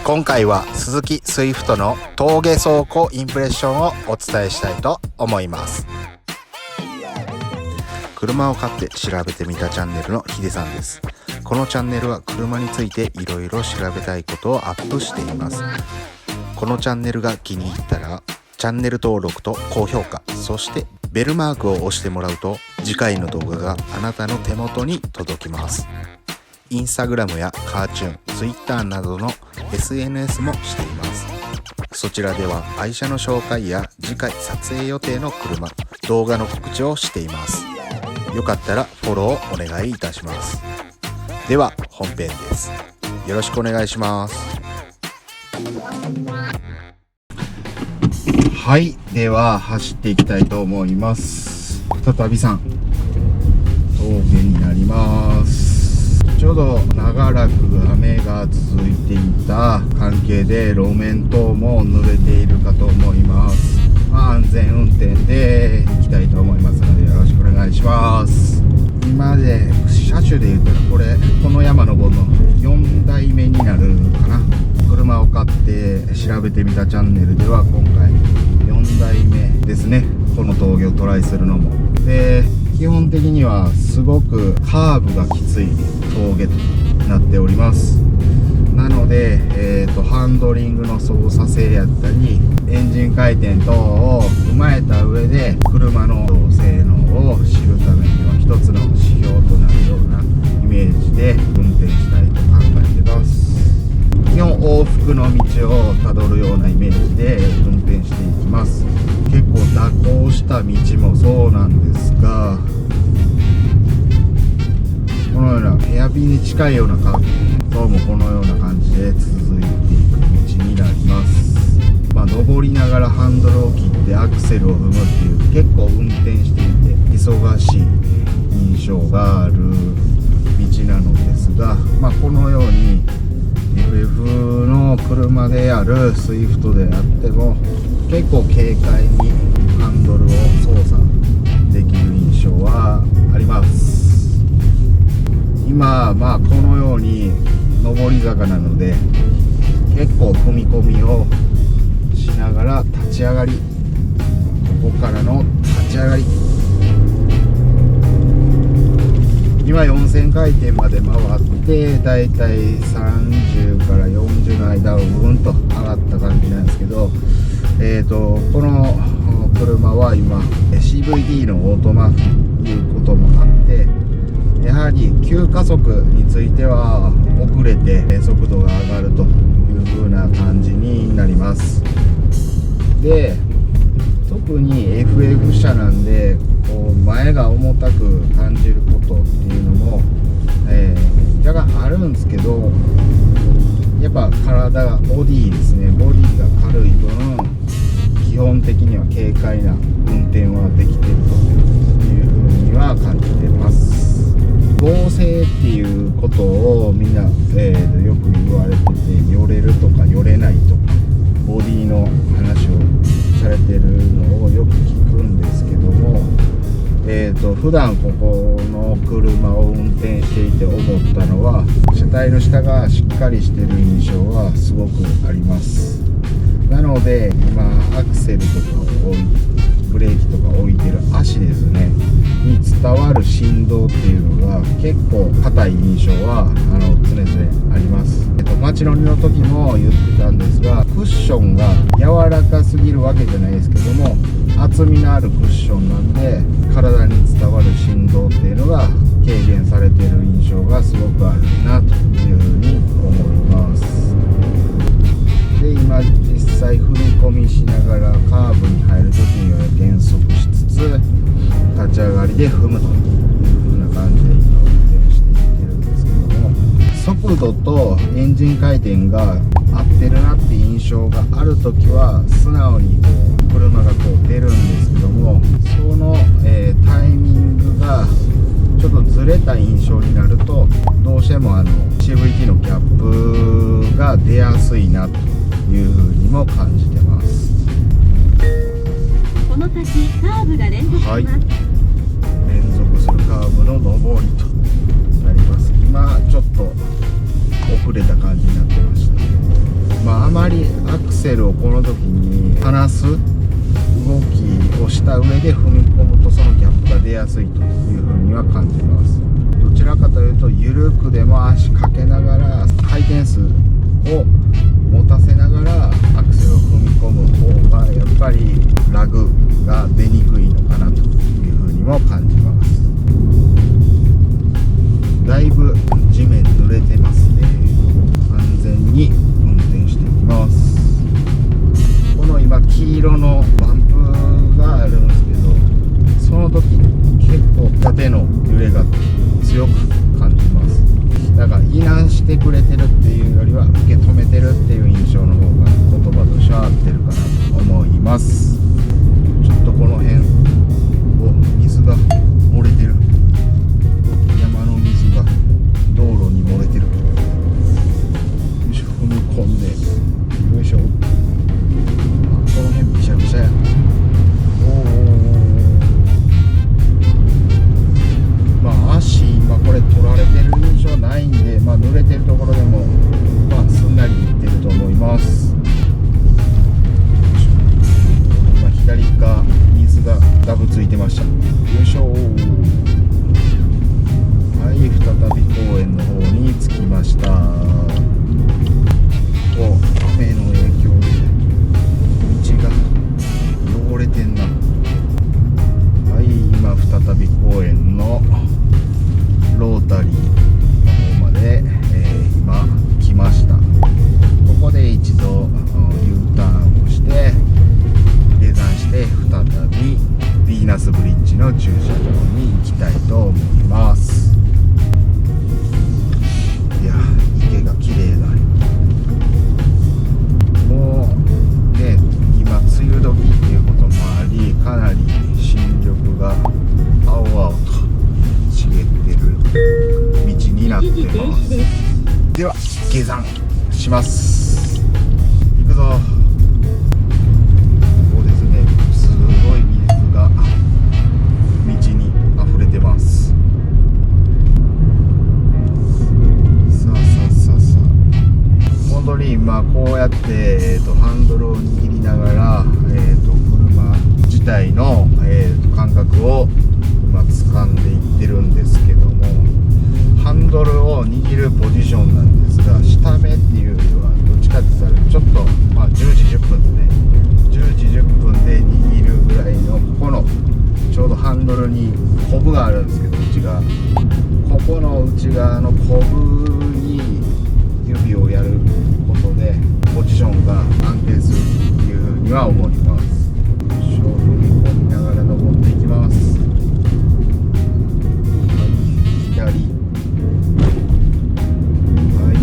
今回は鈴木スイフトの峠走行インプレッションをお伝えしたいと思います。車を買って調べてみたチャンネルのヒデさんです。このチャンネルは車についていろいろ調べたいことをアップしています。このチャンネルが気に入ったらチャンネル登録と高評価、そしてベルマークを押してもらうと次回の動画があなたの手元に届きます。インスタグラムやカーチューン、ツイッターなどの SNS もしています。そちらでは愛車の紹介や次回撮影予定の車、動画の告知をしています。よかったらフォローをお願いいたします。では本編です。よろしくお願いします。はい、では走っていきたいと思います。再び峠になります。ちょうど長らく雨が続いていた関係で路面等も濡れているかと思います。安全運転で行きたいと思いますのでよろしくお願いします。今まで車種で言ったらこの山登るの4代目になるかな。車を買って調べてみたチャンネルでは今回4代目ですね。この峠をトライするのもで、基本的にはすごくカーブがきつい峠となっております。なので、ハンドリングの操作性やったりエンジン回転等を踏まえた上で車の性能を知るためには一つの指標となるようなイメージで運転したいと考えてます。基本往復の道をたどるようなイメージで運転していきます。結構蛇行した道もそうなんですが、このようなヘアピンに近いようなカーブ、今日もこのような感じで続いていく道になります。登りながらハンドルを切ってアクセルを踏むっていう結構運転していて忙しい印象がある道なのですが、このように FF の車であるスイフトであっても結構軽快にハンドルを操作できる印象はあります。今このように上り坂なので結構踏み込みをしながら立ち上がり、ここからの立ち上がり、今4000回転まで回ってだいたい30から40の間をぐんと上がった感じなんですけど、この車は今 CVT のオートマということもあってやはり急加速については遅れて速度が上がるという風な感じになります。で、特に FF 車なんで前が重たく感じることっていうのも、若干あるんですけど、やっぱ体がボディですね、ボディが軽い分基本的には軽快な運転はできているという風には感じてます。剛性っていうことをみんな、よく言われてて、寄れるとか寄れないとかボディの話をされてるのをよく聞くんですけども、普段ここの車を運転していて思ったのは車体の下がしっかりしてる印象はすごくあります。なので今アクセルとかをブレーキとか置いてる足ですねに伝わる振動っていうのが結構硬い印象は常々あります。街乗りの時も言ってたんですが、クッションが柔らかすぎるわけじゃないですけども厚みのあるクッションなんで体に伝わる振動っていうのが軽減されている印象がすごくあるなというふうに思います。で、今実際踏み込みしながらカーブに入る時には減速しつつ立ち上がりで踏むという風な感じで今運転していってるんですけども、速度とエンジン回転が合ってるなって印象がある時は素直に車が出るんですけども、その、タイミングがちょっとずれた印象になるとどうしてもCVT のギャップが出やすいなという風にも感じてます。この先カーブが連続します。はい、連続するカーブの上りとなります。今ちょっと遅れた感じになってました。あまりアクセルをこの時に離す動きをした上で踏み込むとそのギャップが出やすいというふうには感じます。どちらかというと緩くでも足かけながら回転数を持たせながらアクセルを踏み込む方がやっぱりラグが出にくいのかなというふうにも感じます。だいぶ地面濡れてますね。安全に運転していきます。この今黄色のバンプがあるんですけど、その時結構縦の揺れが強く感じます。だからいなしてくれてるっていうよりは受け止めてるっていう印象の方が言葉としては合ってるかなと思います。ちょっとこの辺を水が漏れてる、山の水が道路に漏れてる。よいしょ、踏み込んで、よいしょ、この辺びしゃびしゃや。足今これ取られてる印象ないんで、濡れてるところでもすんなりいってると思います。今左側水がダブついてました。よいしょ。はい、再び公園の方に着きました。雨の影響で道が汚れてんな。はい、今再び公園のロータリーの方まで、今来ました。ここで一度 U ターンをして下山して再びヴィーナスブリッジの駐車場に行きたいと思います。いや、池が綺麗だ。もうね、今梅雨時っていうこともあり、かなり新緑が青々と茂ってる道になってます。では下山します。行くぞ。ここですね、すごい水が道に溢れてます。さあ本当に今こうやって、ハンドルを握りながら、車自体の、感覚を掴んでいってるんですけども、ハンドルを握るポジションなんですが、下目っていうよりはどっちかって言ったらちょっと、10時10分でね、10時10分で握るぐらいの、ここのちょうどハンドルにコブがあるんですけど、内側、ここの内側のコブに指をやることでポジションが安定するっていうふうには思います。踏み込みながら登っていきます。左、はい、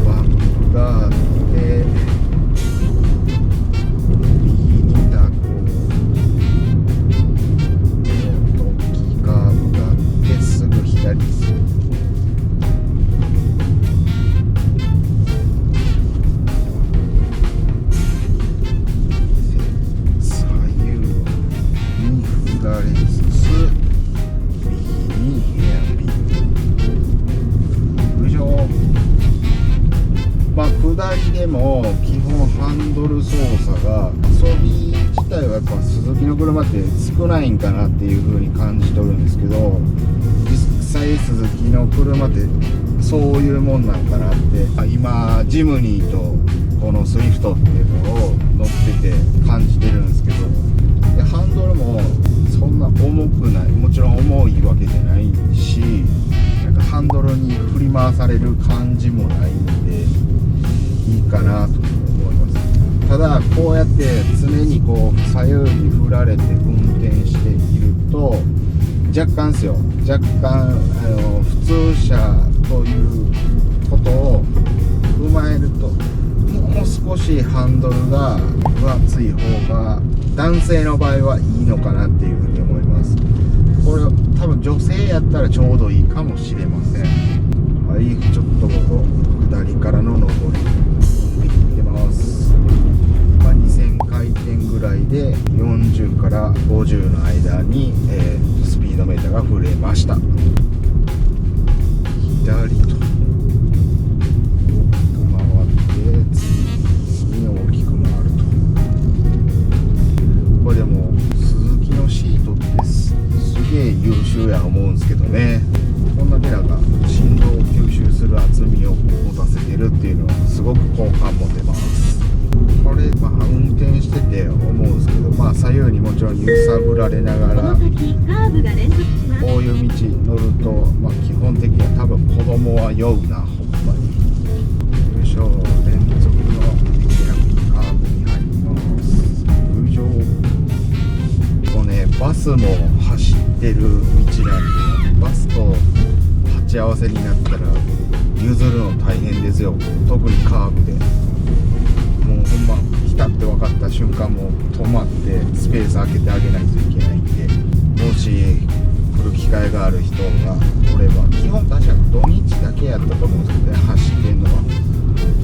バンプがあって右に蛇行、大きいカーブがあってすぐ左、下りでも基本ハンドル操作が遊び自体はやっぱスズキの車って少ないんかなっていう風に感じ取るんですけど、実際スズキの車ってそういうもんなんかなって、今ジムニーとこのスイフトっていうのを乗ってて感じてるんですけど、でハンドルもそんな重くない、もちろん重いわけじゃないし、なんかハンドルに振り回される感じもないんでいいかなと思います。ただこうやって常にこう左右に振られて運転していると若干普通車ということを踏まえると、もう少しハンドルが分厚い方が男性の場合はいいのかなっていうふうに思います。これ多分女性やったらちょうどいいかもしれません。はい、ちょっとここ下りからの上りできてます。2000回転ぐらいで40から50の間に、スピードメーターが振れました。左と大きく回ってられながこらの先カーブが連続します。こういう道乗ると、基本的には多分子供は酔うな、ほんまに。よいしょ、連続のカーブに入ります。よいしょ。こうね、バスも走ってる道なんで、バスと鉢合わせになったら譲るの大変ですよ。特にカーブでもうほんま来たって分かった瞬間もう止まってスペース空けてあげないといけないんで、もし来る機会がある人がおれば、基本確か土日だけやったと思うんですけどね、走ってんのは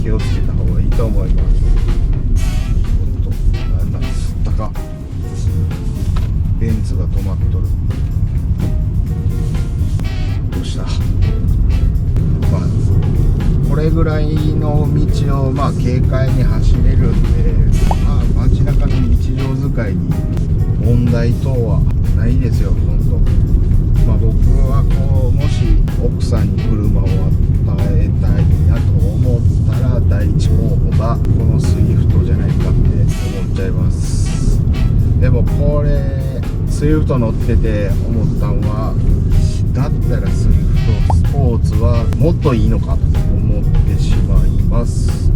気をつけた方がいいと思います。おっと、なんだ吸ったか、ベンツが止まっとる。どうした。これぐらいの道を軽快に走れるんで、街中の日常使いに問題等はないですよ、本当。僕はもし奥さんに車を与えたいなと思ったら、第一候補がこのスイフトじゃないかって思っちゃいます。でもこれスイフト乗ってて思ったんは、だったらスイフトスポーツはもっといいのかと思ってしまいます。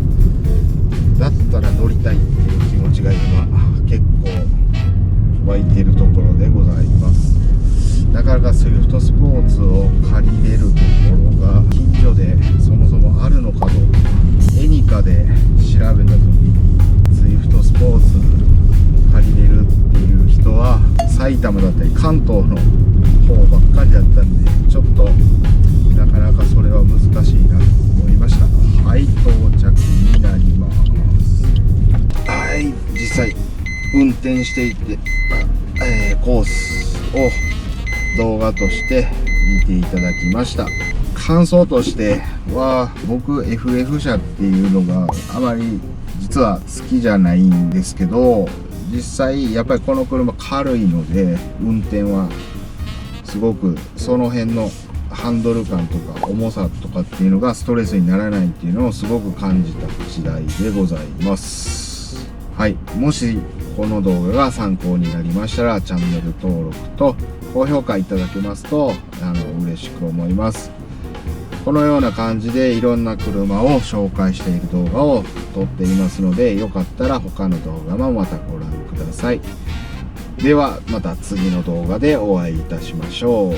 だったら乗りたいっていう気持ちが今結構湧いてるところでございます。なかなかスイフトスポーツを借りれるところが近所でそもそもあるのかとエニカで調べた時に、スイフトスポーツ借りれるっていう人は埼玉だったり関東の方ばっかりだったんで、ちょっとなかなかそれは難しいなと思いました。はい、到着になります。はい、実際運転していて、コースを動画として見ていただきました。感想としては、僕 FF 車っていうのがあまり実は好きじゃないんですけど、実際やっぱりこの車軽いので、運転はすごくその辺のハンドル感とか重さとかっていうのがストレスにならないっていうのをすごく感じた次第でございます。はい、もしこの動画が参考になりましたら、チャンネル登録と高評価いただけますと嬉しく思います。このような感じでいろんな車を紹介している動画を撮っていますので、よかったら他の動画もまたご覧ください。ではまた次の動画でお会いいたしましょう。